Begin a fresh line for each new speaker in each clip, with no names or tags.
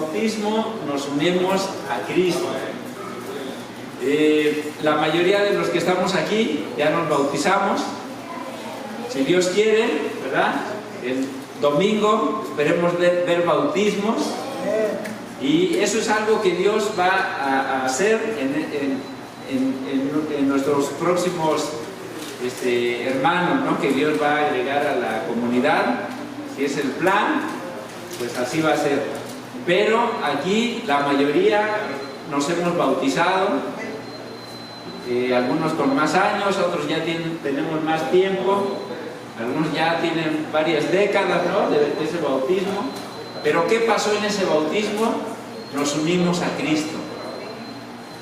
bautismo nos unimos a Cristo. La mayoría de los que estamos aquí ya nos bautizamos, si Dios quiere, ¿verdad? El domingo esperemos ver bautismos, y eso es algo que Dios va a hacer en nuestros próximos hermanos, ¿no? Que Dios va a agregar a la comunidad. Si es el plan, pues así va a ser. Pero aquí la mayoría nos hemos bautizado, algunos con más años, otros ya tenemos más tiempo, algunos ya tienen varias décadas, ¿no? de ese bautismo. Pero ¿qué pasó en ese bautismo? Nos unimos a Cristo.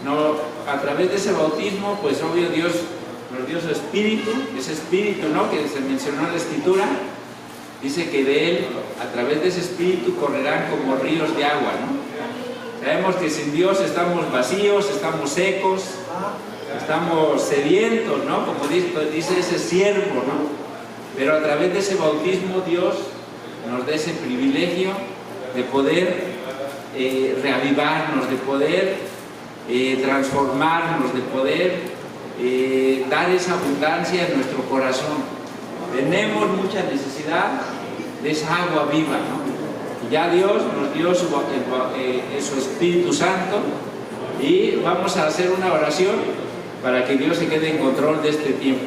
No, a través de ese bautismo, pues obvio Dios nos dio su espíritu, ese espíritu, ¿no? Que se mencionó en la Escritura. Dice que de Él, a través de ese espíritu, correrán como ríos de agua, ¿no? Sabemos que sin Dios estamos vacíos, estamos secos, estamos sedientos, ¿no? Como dice ese siervo, ¿no? Pero a través de ese bautismo Dios nos da ese privilegio de poder reavivarnos, de poder transformarnos, de poder dar esa abundancia en nuestro corazón. Tenemos mucha necesidad de esa agua viva, ¿no? Y ya Dios nos dio su Espíritu Santo, y vamos a hacer una oración para que Dios se quede en control de este tiempo.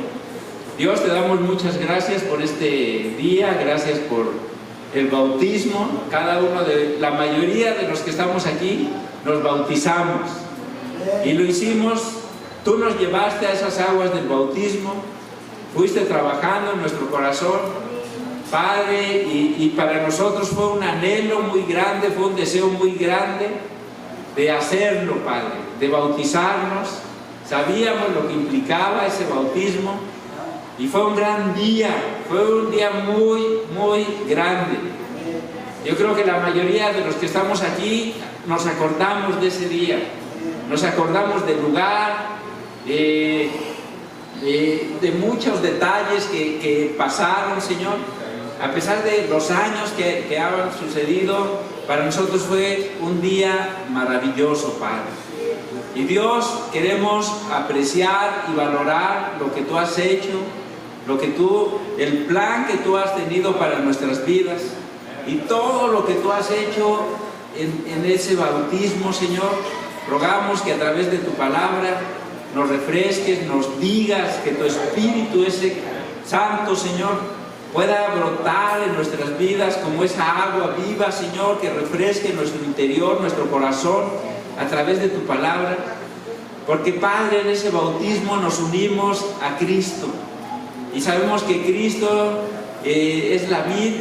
Dios, te damos muchas gracias por este día, gracias por el bautismo. La mayoría de los que estamos aquí nos bautizamos, y lo hicimos, tú nos llevaste a esas aguas del bautismo, fuiste trabajando en nuestro corazón, Padre, y para nosotros fue un anhelo muy grande, fue un deseo muy grande de hacerlo, Padre, de bautizarnos. Sabíamos lo que implicaba ese bautismo, y fue un gran día, fue un día muy, muy grande. Yo creo que la mayoría de los que estamos aquí nos acordamos de ese día, nos acordamos del lugar, de muchos detalles que pasaron, Señor. A pesar de los años que han sucedido, para nosotros fue un día maravilloso, Padre. Y Dios, queremos apreciar y valorar lo que tú has hecho, el plan que tú has tenido para nuestras vidas, y todo lo que tú has hecho en ese bautismo, Señor. Rogamos que a través de tu palabra nos refresques, nos digas, que tu Espíritu ese Santo, Señor, pueda brotar en nuestras vidas como esa agua viva, Señor, que refresque nuestro interior, nuestro corazón, a través de tu palabra. Porque, Padre, en ese bautismo nos unimos a Cristo, y sabemos que Cristo es la vid,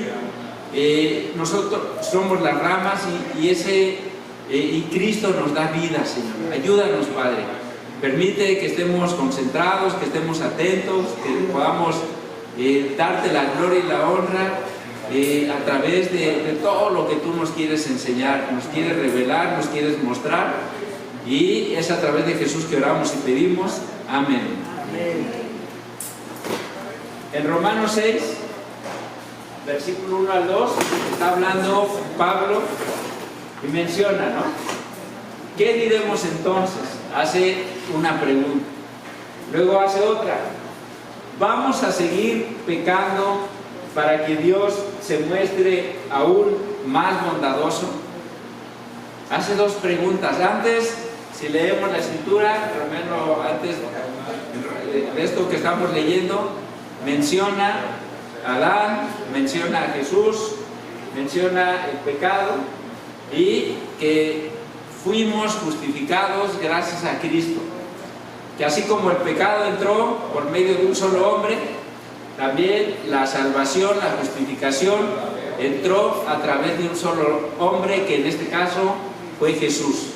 nosotros somos las ramas, y Cristo nos da vida, Señor. Ayúdanos, Padre. Permite que estemos concentrados, que estemos atentos, que podamos darte la gloria y la honra a través de todo lo que tú nos quieres enseñar, nos quieres revelar, nos quieres mostrar, y es a través de Jesús que oramos y pedimos. Amén. Amén. En Romanos 6, versículo 1 al 2, está hablando Pablo y menciona, ¿no? ¿Qué diremos entonces? Hace una pregunta, luego hace otra. ¿Vamos a seguir pecando para que Dios se muestre aún más bondadoso? Hace dos preguntas. Antes, si leemos la Escritura, primero, antes de esto que estamos leyendo, menciona a Adán, menciona a Jesús, menciona el pecado, y que fuimos justificados gracias a Cristo. Que así como el pecado entró por medio de un solo hombre, también la salvación, la justificación entró a través de un solo hombre, que en este caso fue Jesús.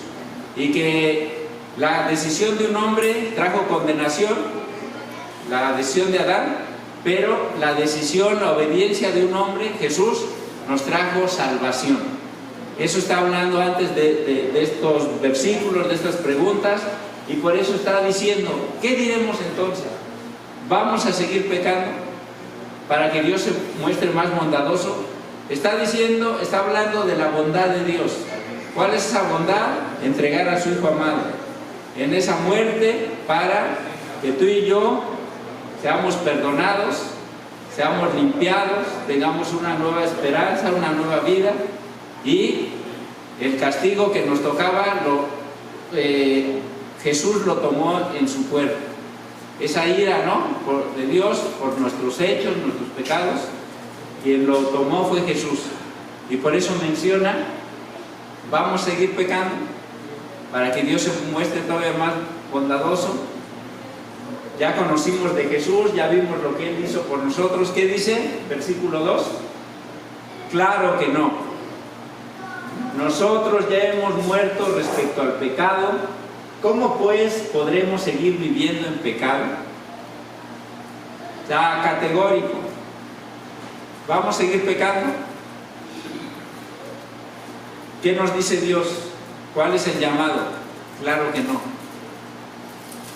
Y que la decisión de un hombre trajo condenación, la decisión de Adán, pero la decisión, la obediencia de un hombre, Jesús, nos trajo salvación. Eso está hablando antes de estos versículos, de estas preguntas, y por eso está diciendo, ¿qué diremos entonces? ¿Vamos a seguir pecando para que Dios se muestre más bondadoso? Está diciendo, está hablando de la bondad de Dios. ¿Cuál es esa bondad? Entregar a su Hijo amado en esa muerte para que tú y yo seamos perdonados, seamos limpiados, tengamos una nueva esperanza, una nueva vida, y el castigo que nos tocaba Jesús lo tomó en su cuerpo. Esa ira, ¿no?, de Dios por nuestros hechos, nuestros pecados, quien lo tomó fue Jesús. Y por eso menciona, vamos a seguir pecando para que Dios se muestre todavía más bondadoso. Ya conocimos de Jesús, ya vimos lo que Él hizo por nosotros. ¿Qué dice? Versículo 2. Claro que no. Nosotros ya hemos muerto respecto al pecado. ¿Cómo pues podremos seguir viviendo en pecado? Ya categórico. ¿Vamos a seguir pecando? ¿Qué nos dice Dios? ¿Cuál es el llamado? Claro que no.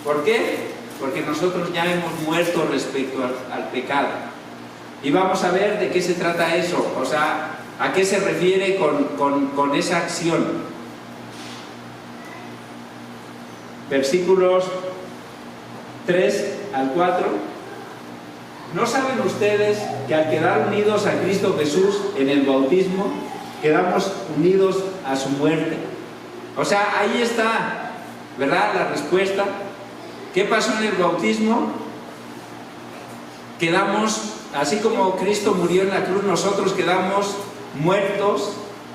¿Por qué? Porque nosotros ya hemos muerto respecto al pecado. Y vamos a ver de qué se trata eso, o sea, a qué se refiere con esa acción. Versículos 3 al 4. ¿No saben ustedes que al quedar unidos a Cristo Jesús en el bautismo, quedamos unidos a su muerte? O sea, ahí está, ¿verdad?, la respuesta. ¿Qué pasó en el bautismo? Quedamos, así como Cristo murió en la cruz, nosotros quedamos muertos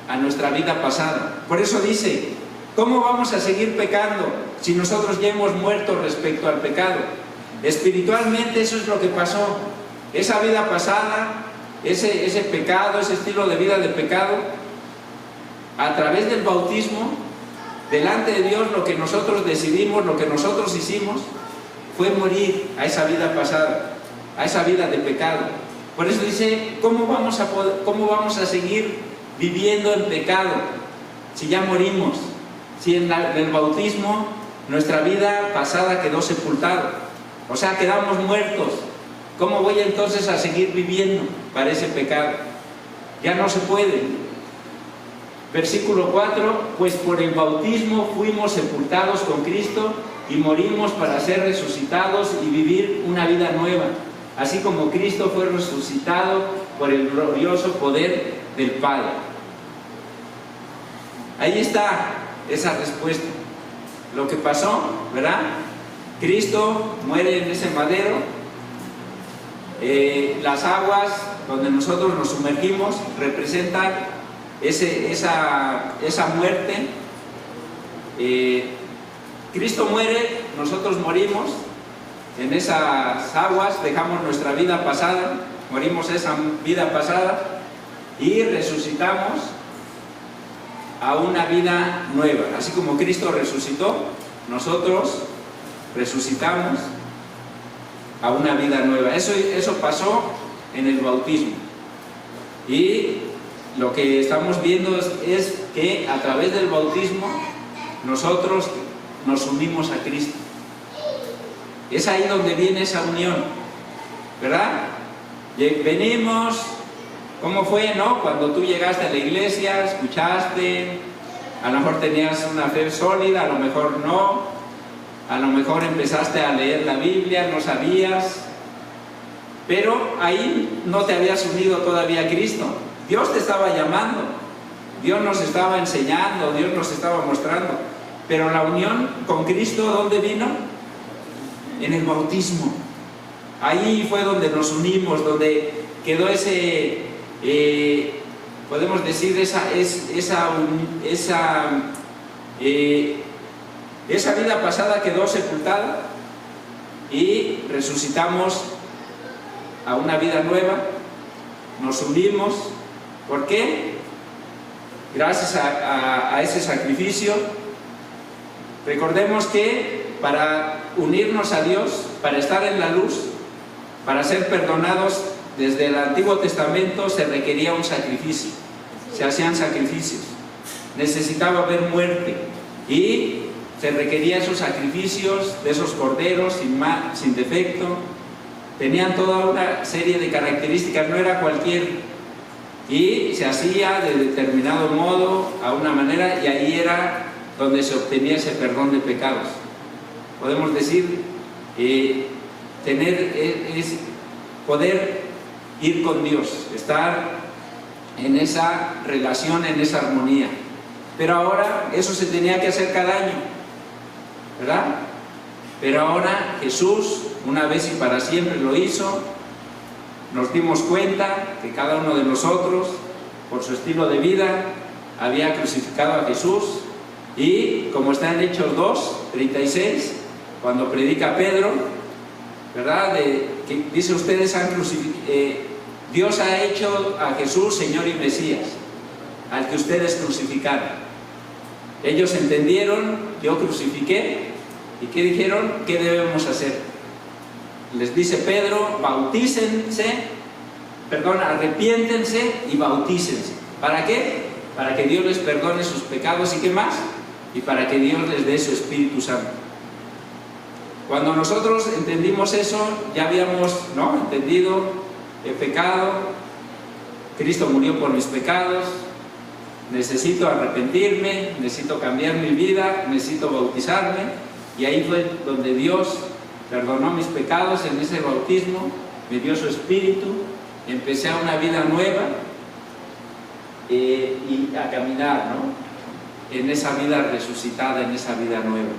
a nuestra vida pasada. Por eso dice, ¿cómo vamos a seguir pecando si nosotros ya hemos muerto respecto al pecado? Espiritualmente eso es lo que pasó. Esa vida pasada, ese pecado, ese estilo de vida de pecado, a través del bautismo, delante de Dios, lo que nosotros decidimos, lo que nosotros hicimos, fue morir a esa vida pasada, a esa vida de pecado. Por eso dice, ¿cómo vamos a seguir viviendo en pecado si ya morimos? Si en el bautismo nuestra vida pasada quedó sepultada, o sea, quedamos muertos. ¿Cómo voy entonces a seguir viviendo para ese pecado? Ya no se puede. Versículo 4, pues por el bautismo fuimos sepultados con Cristo y morimos para ser resucitados y vivir una vida nueva, así como Cristo fue resucitado por el glorioso poder del Padre. Ahí está esa respuesta. Lo que pasó, ¿verdad? Cristo muere en ese madero. Las aguas donde nosotros nos sumergimos representan esa muerte. Cristo muere, nosotros morimos en esas aguas, dejamos nuestra vida pasada, morimos esa vida pasada y resucitamos a una vida nueva. Así como Cristo resucitó, nosotros resucitamos a una vida nueva. Eso pasó en el bautismo. Y lo que estamos viendo es que a través del bautismo nosotros nos unimos a Cristo. Es ahí donde viene esa unión, ¿verdad? Venimos, ¿cómo fue, no? Cuando tú llegaste a la iglesia, escuchaste, a lo mejor tenías una fe sólida, a lo mejor no, a lo mejor empezaste a leer la Biblia, no sabías, pero ahí no te habías unido todavía a Cristo. Dios te estaba llamando, Dios nos estaba enseñando, Dios nos estaba mostrando, pero la unión con Cristo, ¿dónde vino? En el bautismo. Ahí fue donde nos unimos, donde quedó podemos decir, esa vida pasada quedó sepultada y resucitamos a una vida nueva, nos unimos. ¿Por qué? Gracias a ese sacrificio. Recordemos que para unirnos a Dios, para estar en la luz, para ser perdonados, desde el Antiguo Testamento se requería un sacrificio, se hacían sacrificios, necesitaba haber muerte y se requería esos sacrificios de esos corderos sin defecto. Tenían toda una serie de características, no era cualquier y se hacía de determinado modo, a una manera, y ahí era donde se obtenía ese perdón de pecados. Podemos decir, poder ir con Dios, estar en esa relación, en esa armonía. Pero ahora eso se tenía que hacer cada año, ¿verdad? Pero ahora Jesús, una vez y para siempre, lo hizo. Nos dimos cuenta que cada uno de nosotros, por su estilo de vida, había crucificado a Jesús. Y como está en Hechos 2:36, cuando predica Pedro, ¿verdad? Que dice: ustedes han Dios ha hecho a Jesús Señor y Mesías, al que ustedes crucificaron. Ellos entendieron: yo crucifiqué. ¿Y qué dijeron? ¿Qué debemos hacer? Les dice Pedro: arrepiéntense y bautícense. ¿Para qué? Para que Dios les perdone sus pecados. ¿Y qué más? Y para que Dios les dé su Espíritu Santo. Cuando nosotros entendimos eso, ya habíamos, ¿no?, entendido: he pecado, Cristo murió por mis pecados, necesito arrepentirme, necesito cambiar mi vida, necesito bautizarme. Y ahí fue donde Dios perdonó mis pecados, en ese bautismo, me dio su Espíritu, empecé a una vida nueva y a caminar, ¿no?, en esa vida resucitada, en esa vida nueva.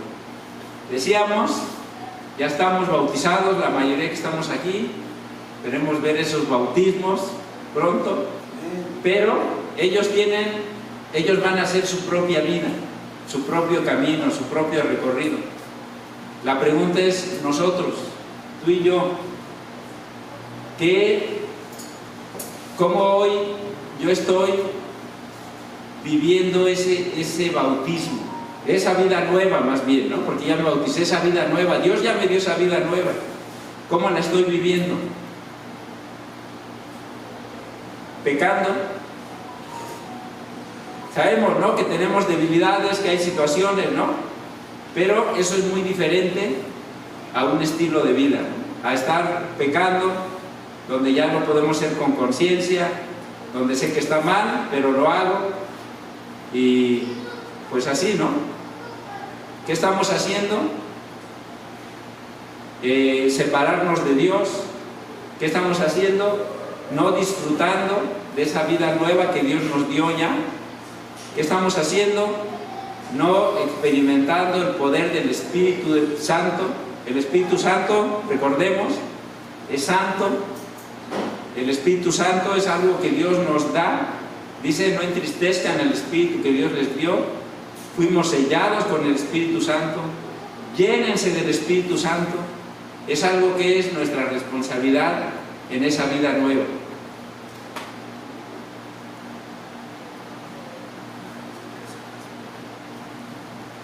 Decíamos, ya estamos bautizados, la mayoría que estamos aquí, esperemos ver esos bautismos pronto, pero ellos van a hacer su propia vida, su propio camino, su propio recorrido. La pregunta es: nosotros, tú y yo, ¿cómo hoy yo estoy viviendo ese bautismo? Esa vida nueva, más bien, ¿no? Porque ya me bauticé, esa vida nueva, Dios ya me dio esa vida nueva. ¿Cómo la estoy viviendo? ¿Pecando? Sabemos, ¿no?, que tenemos debilidades, que hay situaciones, ¿no? Pero eso es muy diferente a un estilo de vida, ¿no?, a estar pecando, donde ya no podemos ser con conciencia, donde sé que está mal, pero lo hago, y pues así, ¿no? ¿Qué estamos haciendo? Separarnos de Dios. ¿Qué estamos haciendo? No disfrutando de esa vida nueva que Dios nos dio ya. ¿Qué estamos haciendo? No experimentando el poder del Espíritu Santo. El Espíritu Santo, recordemos, es santo. El Espíritu Santo es algo que Dios nos da. Dice: no entristezcan el Espíritu que Dios les dio. Fuimos sellados con el Espíritu Santo. Llénense del Espíritu Santo. Es algo que es nuestra responsabilidad en esa vida nueva.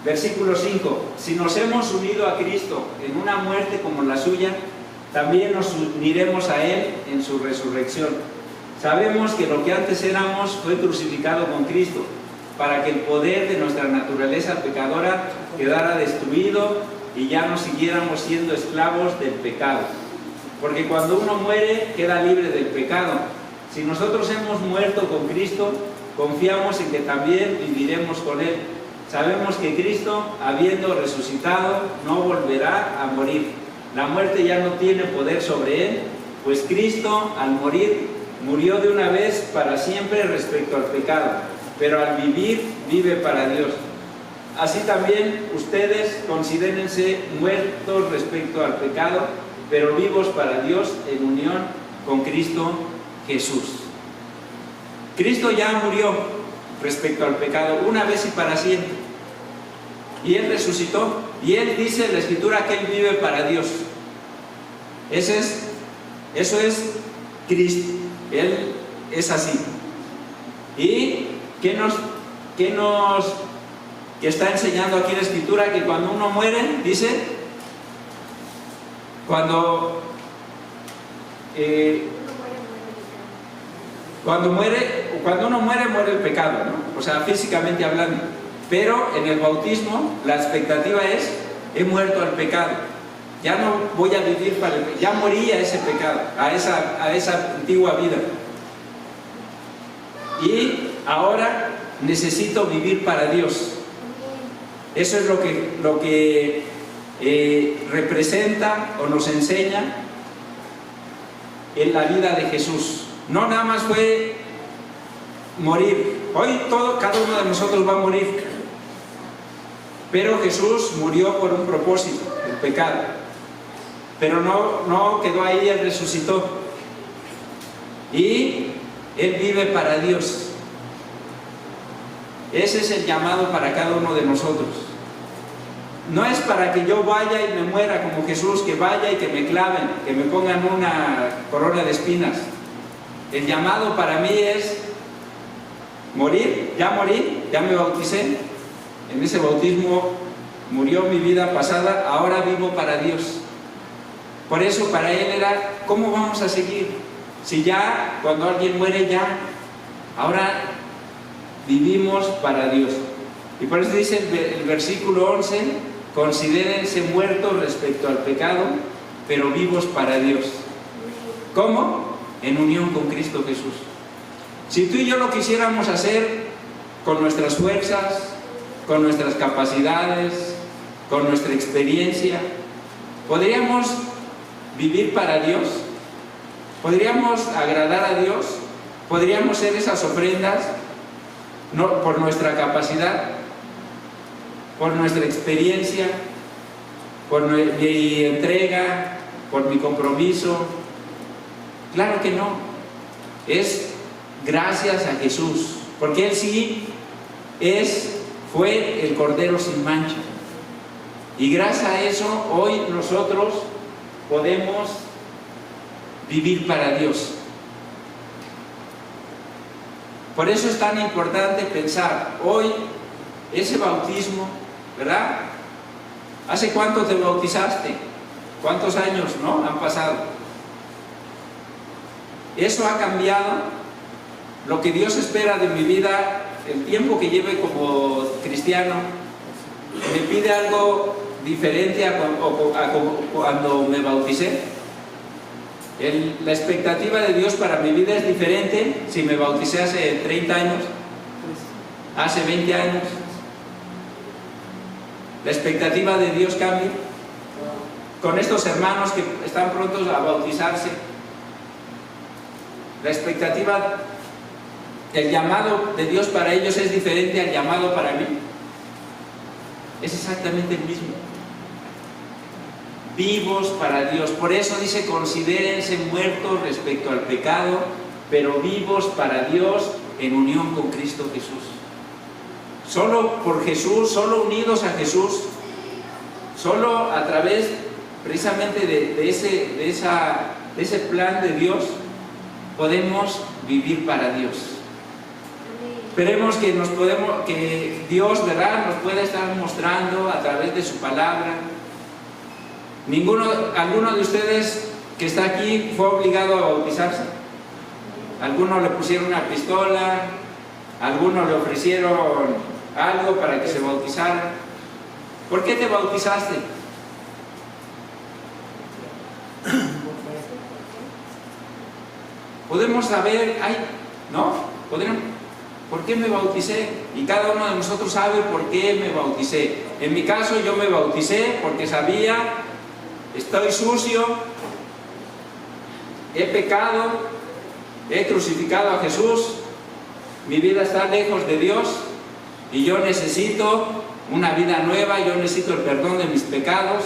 Versículo 5: si nos hemos unido a Cristo en una muerte como la suya, también nos uniremos a Él en su resurrección. Sabemos que lo que antes éramos fue crucificado con Cristo, para que el poder de nuestra naturaleza pecadora quedara destruido y ya no siguiéramos siendo esclavos del pecado. Porque cuando uno muere, queda libre del pecado. Si nosotros hemos muerto con Cristo, confiamos en que también viviremos con Él. Sabemos que Cristo, habiendo resucitado, no volverá a morir. La muerte ya no tiene poder sobre Él, pues Cristo, al morir, murió de una vez para siempre respecto al pecado, pero al vivir, vive para Dios. Así también ustedes considérense muertos respecto al pecado, pero vivos para Dios en unión con Cristo Jesús. Cristo ya murió respecto al pecado una vez y para siempre. Y Él resucitó, y Él dice en la Escritura que Él vive para Dios. Eso es Cristo. Él es así. ¿Y qué está enseñando aquí la Escritura? Que cuando uno muere, dice, cuando uno muere, muere el pecado, ¿no? O sea, físicamente hablando. Pero en el bautismo la expectativa es: he muerto al pecado, ya no voy a vivir para el pecado, ya morí a ese pecado, a esa antigua vida. y ahora necesito vivir para Dios. Eso es lo que representa o nos enseña en la vida de Jesús. No nada más fue morir. Hoy cada uno de nosotros va a morir. Pero Jesús murió por un propósito, el pecado. Pero no quedó ahí, Él resucitó. Y Él vive para Dios. Ese es el llamado para cada uno de nosotros. No es para que yo vaya y me muera como Jesús, que vaya y que me claven, que me pongan una corona de espinas. El llamado para mí es morir. Ya morí, ya me bauticé. En ese bautismo murió mi vida pasada, ahora vivo para Dios. Por eso para Él era, ¿cómo vamos a seguir? Si ya, cuando alguien muere ya, ahora vivimos para Dios. Y por eso dice el versículo 11, considérense muertos respecto al pecado, pero vivos para Dios. ¿Cómo? En unión con Cristo Jesús. Si tú y yo lo quisiéramos hacer con nuestras fuerzas, con nuestras capacidades, con nuestra experiencia, ¿podríamos vivir para Dios? ¿Podríamos agradar a Dios? ¿Podríamos ser esas ofrendas? No, por nuestra capacidad, por nuestra experiencia, por mi entrega, por mi compromiso. Claro que no. Es gracias a Jesús, porque Él sí fue el Cordero sin mancha. Y gracias a eso hoy nosotros podemos vivir para Dios. Por eso es tan importante pensar hoy ese bautismo, ¿verdad? ¿Hace cuánto te bautizaste? ¿Cuántos años, no? Han pasado. Eso ha cambiado lo que Dios espera de mi vida, el tiempo que lleve como cristiano. ¿Me pide algo diferente a cuando me bauticé? La expectativa de Dios para mi vida es diferente si me bauticé hace 30 años, hace 20 años. La expectativa de Dios cambia. Con estos hermanos que están prontos a bautizarse, la expectativa, el llamado de Dios para ellos es diferente al llamado para mí. Es exactamente el mismo. Vivos para Dios. Por eso dice, considérense muertos respecto al pecado, pero vivos para Dios en unión con Cristo Jesús. Solo por Jesús, solo unidos a Jesús, solo a través precisamente de ese plan de Dios, podemos vivir para Dios. Esperemos que Dios, ¿verdad?, nos pueda estar mostrando a través de su palabra. ¿Alguno de ustedes que está aquí fue obligado a bautizarse? ¿Alguno le pusieron una pistola? ¿Alguno le ofrecieron algo para que se bautizara? ¿Por qué te bautizaste? Podemos saber, ¿no? ¿Por qué me bauticé? Y cada uno de nosotros sabe por qué me bauticé. En mi caso, yo me bauticé porque sabía, estoy sucio, he pecado, he crucificado a Jesús, mi vida está lejos de Dios y yo necesito una vida nueva, yo necesito el perdón de mis pecados,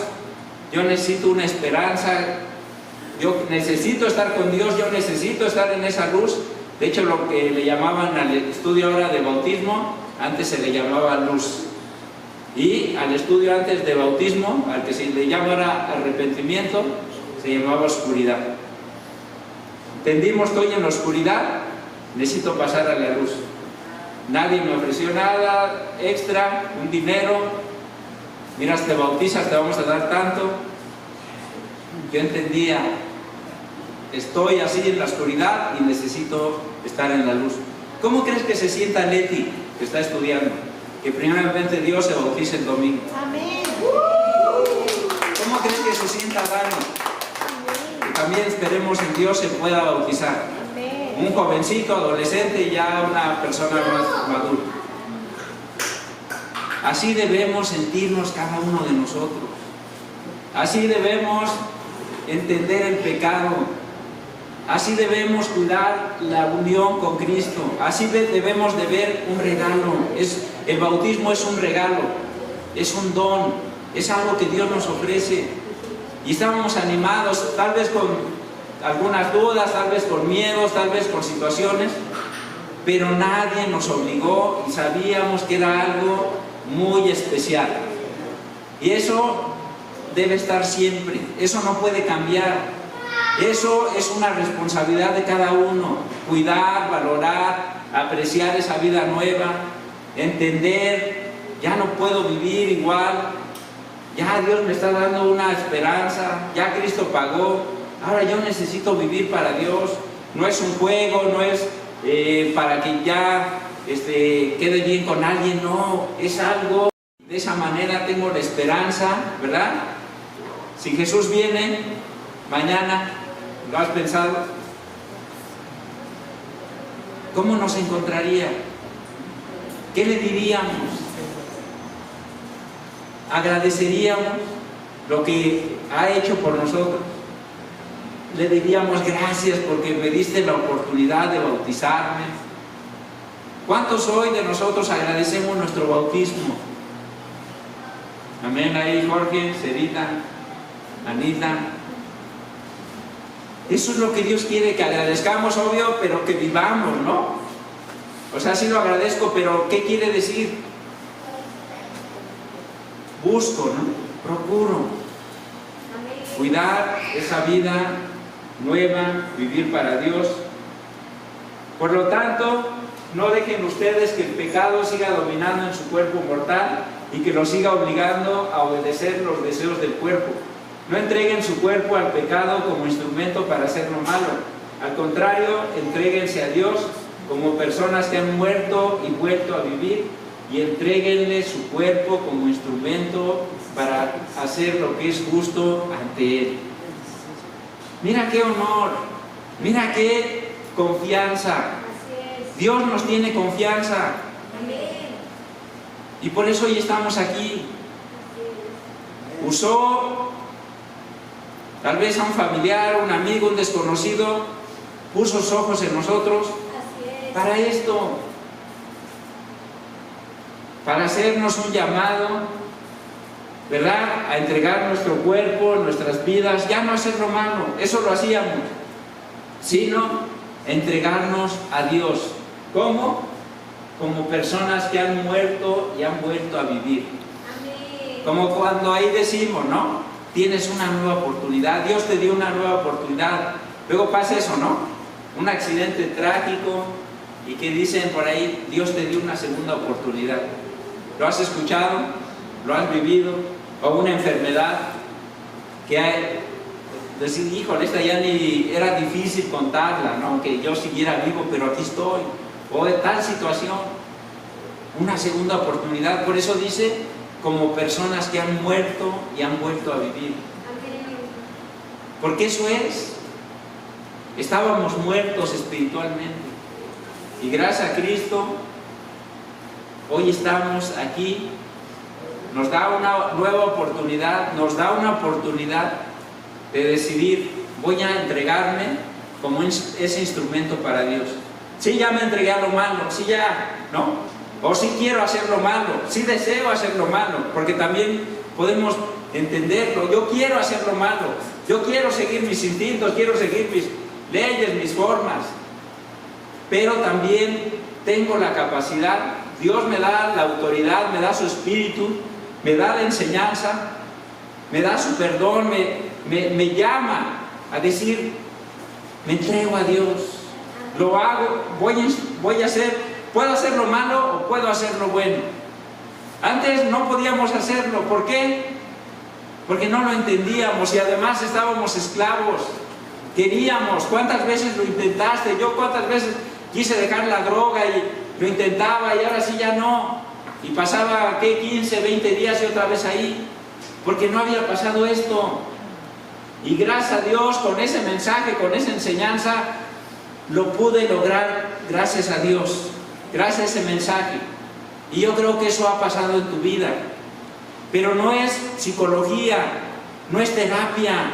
yo necesito una esperanza, yo necesito estar con Dios, yo necesito estar en esa luz. De hecho, lo que le llamaban al estudio ahora de bautismo, antes se le llamaba luz. Y al estudio antes de bautismo, al que se le llama ahora arrepentimiento, se llamaba oscuridad. Entendimos que hoy en la oscuridad necesito pasar a la luz. Nadie me ofreció nada extra, un dinero. Mira, te bautizas, te vamos a dar tanto. Yo entendía, estoy así en la oscuridad y necesito estar en la luz. ¿Cómo crees que se sienta Leti, que está estudiando? Que primeramente Dios se bautice el domingo.
Amén.
¿Cómo crees que se sienta Dani? Que también esperemos en Dios se pueda bautizar.
Amén.
un jovencito, adolescente y ya una persona más madura. Así debemos sentirnos cada uno de nosotros. Así debemos entender el pecado. Así debemos cuidar la unión con Cristo. Así debemos de ver un regalo. El bautismo es un regalo, es un don, es algo que Dios nos ofrece. Y estábamos animados, tal vez con algunas dudas, tal vez con miedos, tal vez con situaciones, pero nadie nos obligó y sabíamos que era algo muy especial. Y eso debe estar siempre, eso no puede cambiar. Eso es una responsabilidad de cada uno, cuidar, valorar, apreciar esa vida nueva, entender, ya no puedo vivir igual, ya Dios me está dando una esperanza, ya Cristo pagó, ahora yo necesito vivir para Dios, no es un juego, no es para que ya quede bien con alguien, no, es algo, de esa manera tengo la esperanza, ¿verdad? Si Jesús viene mañana, ¿lo has pensado? ¿Cómo nos encontraría? ¿Qué le diríamos? ¿Agradeceríamos lo que ha hecho por nosotros? Le diríamos gracias porque me diste la oportunidad de bautizarme. ¿Cuántos hoy de nosotros agradecemos nuestro bautismo? Amén, ahí Jorge, Cerita, Anita. Eso es lo que Dios quiere, que agradezcamos, obvio, pero que vivamos, ¿no? O sea, sí lo agradezco, pero ¿qué quiere decir? Busco, ¿no? Procuro cuidar esa vida nueva, vivir para Dios. Por lo tanto, no dejen ustedes que el pecado siga dominando en su cuerpo mortal y que lo siga obligando a obedecer los deseos del cuerpo. No entreguen su cuerpo al pecado como instrumento para hacer lo malo. Al contrario, entréguense a Dios como personas que han muerto y vuelto a vivir, y entréguenle su cuerpo como instrumento para hacer lo que es justo ante Él. Mira qué honor, mira qué confianza. Dios nos tiene confianza. Y por eso hoy estamos aquí. Usó tal vez a un familiar, un amigo, un desconocido, puso sus ojos en nosotros para esto, para hacernos un llamado, ¿verdad? A entregar nuestro cuerpo, nuestras vidas, ya no hacer lo malo, eso lo hacíamos, sino entregarnos a Dios. ¿Cómo? Como personas que han muerto y han vuelto a vivir. Como cuando ahí decimos, ¿no? Tienes una nueva oportunidad, Dios te dio una nueva oportunidad. Luego pasa eso, ¿no? Un accidente trágico y que dicen por ahí, Dios te dio una segunda oportunidad. ¿Lo has escuchado? ¿Lo has vivido? O una enfermedad que hay, decir, híjole, esta ya ni era difícil contarla, ¿no? Que yo siguiera vivo, pero aquí estoy. O de tal situación, una segunda oportunidad. Por eso dice, como personas que han muerto y han vuelto a vivir. Porque eso es. Estábamos muertos espiritualmente. Y gracias a Cristo, hoy estamos aquí. Nos da una nueva oportunidad, nos da una oportunidad de decidir, voy a entregarme como ese instrumento para Dios. Sí, ya me entregué a lo malo, sí ya, ¿no? O sí quiero hacer lo malo, sí deseo hacer lo malo, porque también podemos entenderlo. Yo quiero hacer lo malo, yo quiero seguir mis instintos, quiero seguir mis leyes, mis formas, pero también tengo la capacidad, Dios me da la autoridad, me da su espíritu, me da la enseñanza, me da su perdón, me llama a decir, me entrego a Dios. Lo hago, voy a hacer, puedo hacer lo malo o puedo hacer lo bueno. Antes no podíamos hacerlo, ¿por qué? Porque no lo entendíamos y además estábamos esclavos. Queríamos, ¿cuántas veces lo intentaste? Yo cuántas veces quise dejar la droga y lo intentaba y ahora sí ya no. Y pasaba, ¿qué? 15, 20 días y otra vez ahí, porque no había pasado esto. Y gracias a Dios, con ese mensaje, con esa enseñanza, lo pude lograr gracias a Dios, gracias a ese mensaje. Y yo creo que eso ha pasado en tu vida. Pero no es psicología, no es terapia,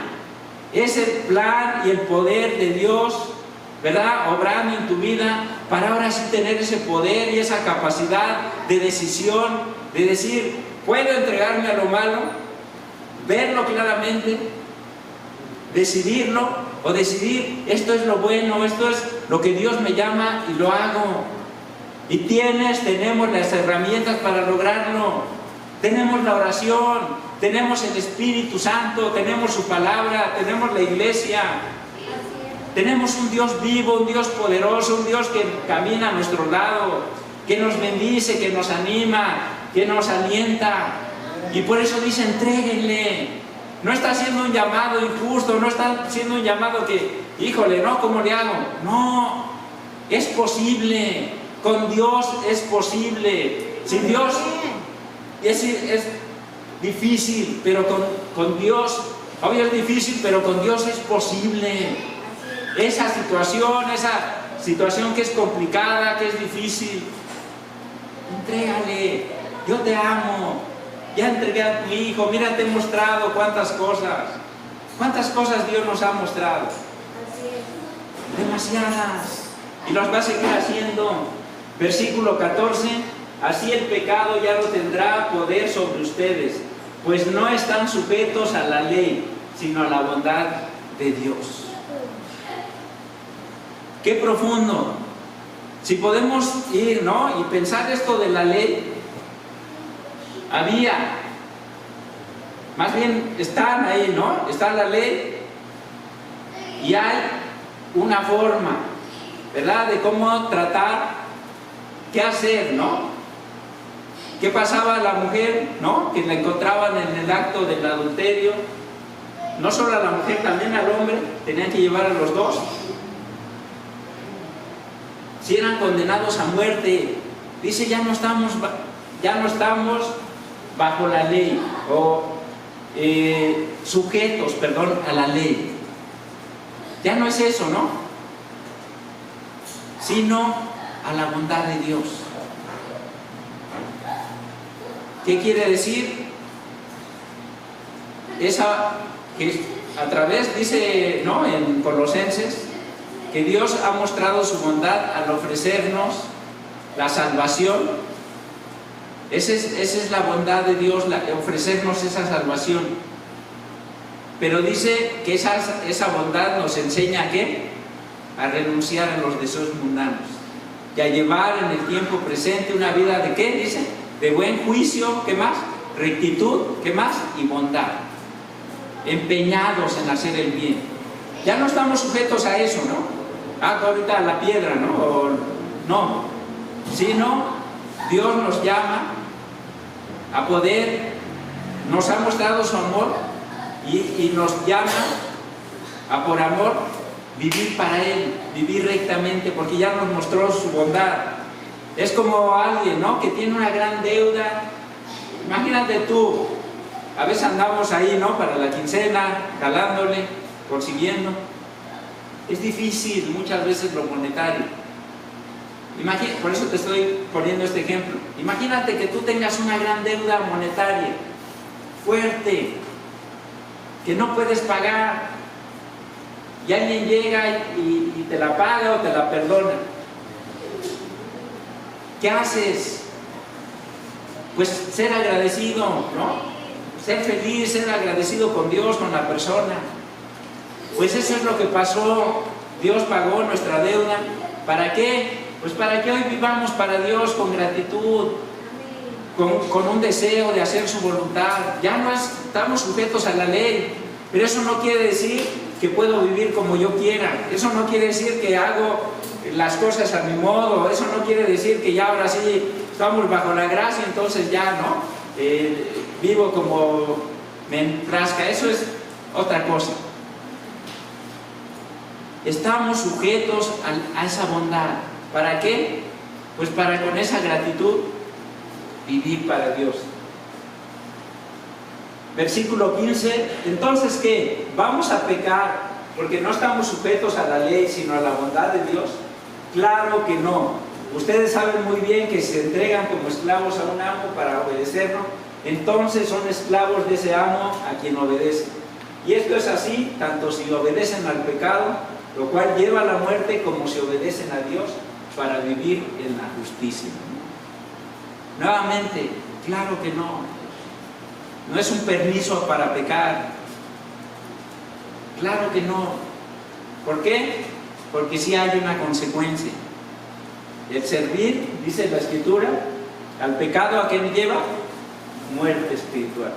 es el plan y el poder de Dios, ¿verdad?, obrando en tu vida para ahora sí tener ese poder y esa capacidad de decisión, de decir, puedo entregarme a lo malo, verlo claramente, decidirlo, o decidir, esto es lo bueno, esto es lo que Dios me llama y lo hago. Y tenemos las herramientas para lograrlo. Tenemos la oración, tenemos el Espíritu Santo, tenemos su palabra, tenemos la iglesia. Tenemos un Dios vivo, un Dios poderoso, un Dios que camina a nuestro lado, que nos bendice, que nos anima, que nos alienta. Y por eso dice, entréguenle. No está haciendo un llamado injusto, no está haciendo un llamado que, híjole, ¿no? ¿Cómo le hago? No, es posible. Con Dios es posible. Sin Dios es difícil, pero con Dios, obvio es difícil, pero con Dios es posible. Esa situación que es complicada, que es difícil, entrégale. Yo te amo. Ya entregué a tu hijo, mira, te he mostrado cuántas cosas Dios nos ha mostrado. Demasiadas. Y las va a seguir haciendo. Versículo 14, así el pecado ya no tendrá poder sobre ustedes, pues no están sujetos a la ley, sino a la bondad de Dios. Qué profundo. Si podemos ir, ¿no?, y pensar esto de la ley, más bien están ahí, ¿no? Está la ley y hay una forma, ¿verdad?, de cómo tratar, qué hacer, ¿no? ¿Qué pasaba a la mujer, ¿no?, que la encontraban en el acto del adulterio? No solo a la mujer, también al hombre, tenían que llevar a los dos. Si eran condenados a muerte, dice, ya no estamos bajo la ley, o sujetos, a la ley. Ya no es eso, ¿no? Sino a la bondad de Dios. ¿Qué quiere decir? Que a través, dice, ¿no?, en Colosenses, que Dios ha mostrado su bondad al ofrecernos la salvación. Esa es la bondad de Dios, ofrecernos esa salvación. Pero dice que esa bondad nos enseña ¿a qué? A renunciar a los deseos mundanos y a llevar en el tiempo presente una vida de ¿qué? Dice, de buen juicio, ¿qué más? Rectitud, ¿qué más? Y bondad. Empeñados en hacer el bien. Ya no estamos sujetos a eso, ¿no? Ahorita a la piedra, ¿no? No. Sino Dios nos llama a poder, nos ha mostrado su amor y nos llama a, por amor, vivir para Él, vivir rectamente, porque ya nos mostró su bondad. Es como alguien, ¿no?, que tiene una gran deuda. Imagínate tú, a veces andamos ahí, ¿no?, para la quincena, jalándole, consiguiendo. Es difícil muchas veces lo monetario. Por eso te estoy poniendo este ejemplo. Imagínate que tú tengas una gran deuda monetaria, fuerte, que no puedes pagar, y alguien llega y te la paga o te la perdona. ¿Qué haces? Pues ser agradecido, ¿no? Ser feliz, ser agradecido con Dios, con la persona. Pues eso es lo que pasó. Dios pagó nuestra deuda. ¿Para qué? Pues para que hoy vivamos para Dios con gratitud, con un deseo de hacer su voluntad. Ya no estamos sujetos a la ley, pero eso no quiere decir que puedo vivir como yo quiera. Eso no quiere decir que hago las cosas a mi modo. Eso no quiere decir que ya ahora sí estamos bajo la gracia, entonces ya, ¿no? Vivo como me plazca. Eso es otra cosa. Estamos sujetos a esa bondad. ¿Para qué? Pues para con esa gratitud vivir para Dios. Versículo 15, entonces ¿qué? ¿Vamos a pecar porque no estamos sujetos a la ley, sino a la bondad de Dios? Claro que no. Ustedes saben muy bien que si se entregan como esclavos a un amo para obedecerlo, entonces son esclavos de ese amo a quien obedecen. Y esto es así, tanto si obedecen al pecado, lo cual lleva a la muerte, como si obedecen a Dios para vivir en la justicia. Nuevamente, claro que no. No es un permiso para pecar. Claro que no. ¿Por qué? Porque sí hay una consecuencia. El servir, dice la Escritura, al pecado, ¿a qué nos lleva? Muerte espiritual.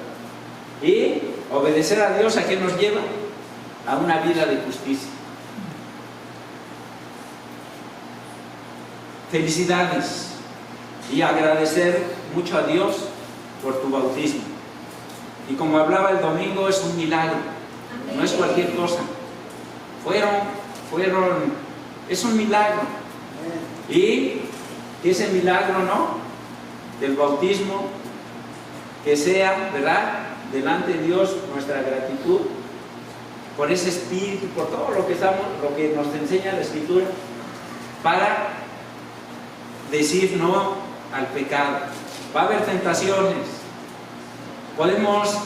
Y obedecer a Dios, ¿a qué nos lleva? A una vida de justicia. Felicidades y agradecer mucho a Dios por tu bautismo. Y como hablaba el domingo, es un milagro, no es cualquier cosa. Es un milagro. Y ese milagro, ¿no?, del bautismo, que sea, ¿verdad?, delante de Dios nuestra gratitud por ese espíritu, por todo lo que nos enseña la Escritura, para decir no al pecado. Va a haber tentaciones, podemos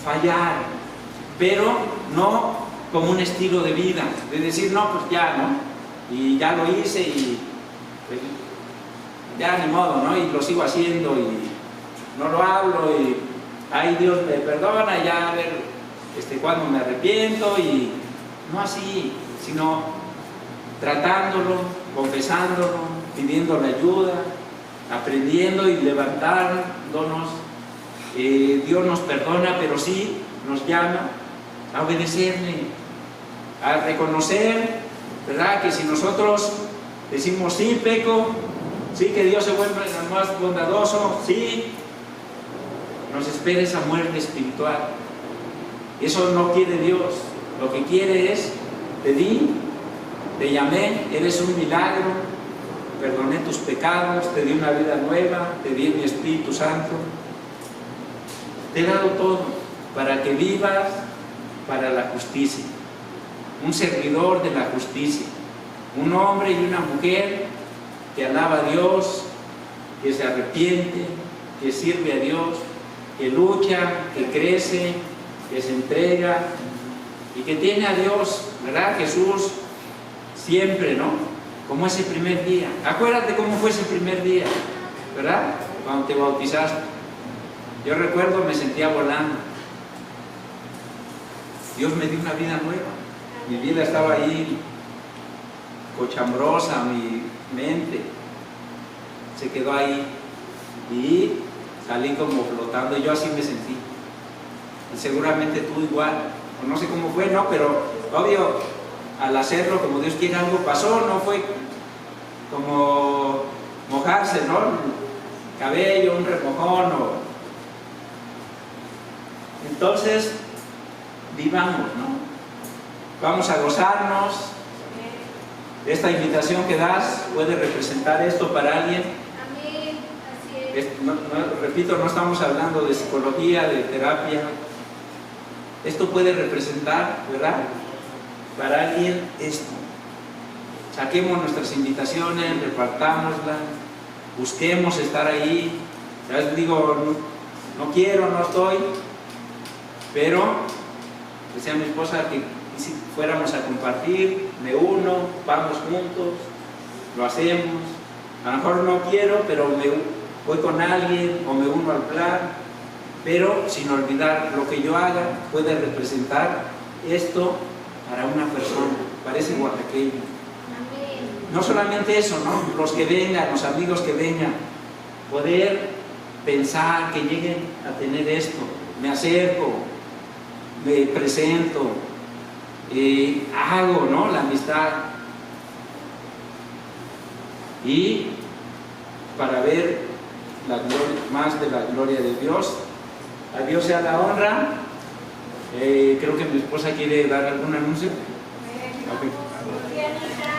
fallar, pero no como un estilo de vida, de decir, no, pues ya, ¿no? Y ya lo hice y pues, ya ni modo, ¿no? Y lo sigo haciendo y no lo hablo y ay, Dios me perdona, ya a ver cuando me arrepiento, y no así, sino tratándolo, confesándolo, pidiéndole ayuda, aprendiendo y levantándonos. Dios nos perdona, pero sí nos llama a obedecerle, a reconocer, ¿verdad?, que si nosotros decimos sí, peco, sí, que Dios se vuelve más bondadoso, sí, nos espera esa muerte espiritual. Eso no quiere Dios. Lo que quiere es: te di, te llamé, eres un milagro, perdoné tus pecados, te di una vida nueva, te di mi Espíritu Santo, te he dado todo para que vivas para la justicia. Un servidor de la justicia, un hombre y una mujer que alaba a Dios, que se arrepiente, que sirve a Dios, que lucha, que crece, que se entrega y que tiene a Dios, ¿verdad?, Jesús, siempre, ¿no?, como ese primer día. Acuérdate cómo fue ese primer día, ¿verdad?, cuando te bautizaste. Yo recuerdo, me sentía volando. Dios me dio una vida nueva. Mi vida estaba ahí cochambrosa, mi mente se quedó ahí y salí como flotando. Yo así me sentí. Y seguramente tú igual, o no sé cómo fue, ¿no? Pero obvio, al hacerlo como Dios quiere, algo pasó, no fue como mojarse, ¿no?, el cabello, un remojón, Entonces, vivamos, ¿no? Vamos a gozarnos. Esta invitación que das puede representar esto para alguien.
Amén. Así es.
Repito, no estamos hablando de psicología, de terapia. Esto puede representar, ¿verdad?, para alguien esto. Saquemos nuestras invitaciones, repartámoslas, busquemos estar ahí. Ya les digo, no quiero, no estoy, pero decía mi esposa que si fuéramos a compartir, me uno, vamos juntos, lo hacemos. A lo mejor no quiero, pero me voy con alguien o me uno al plan, pero sin olvidar lo que yo haga puede representar esto para una persona, para ese oaxaqueño.
Amén.
No solamente eso, ¿no?, los que vengan, los amigos que vengan, poder pensar que lleguen a tener esto. Me acerco, me presento, hago, ¿no?, la amistad, y para ver la gloria, más de la gloria de Dios. A Dios sea la honra. Creo que mi esposa quiere dar algún anuncio.
Amén.
Okay.
Sí, Anita.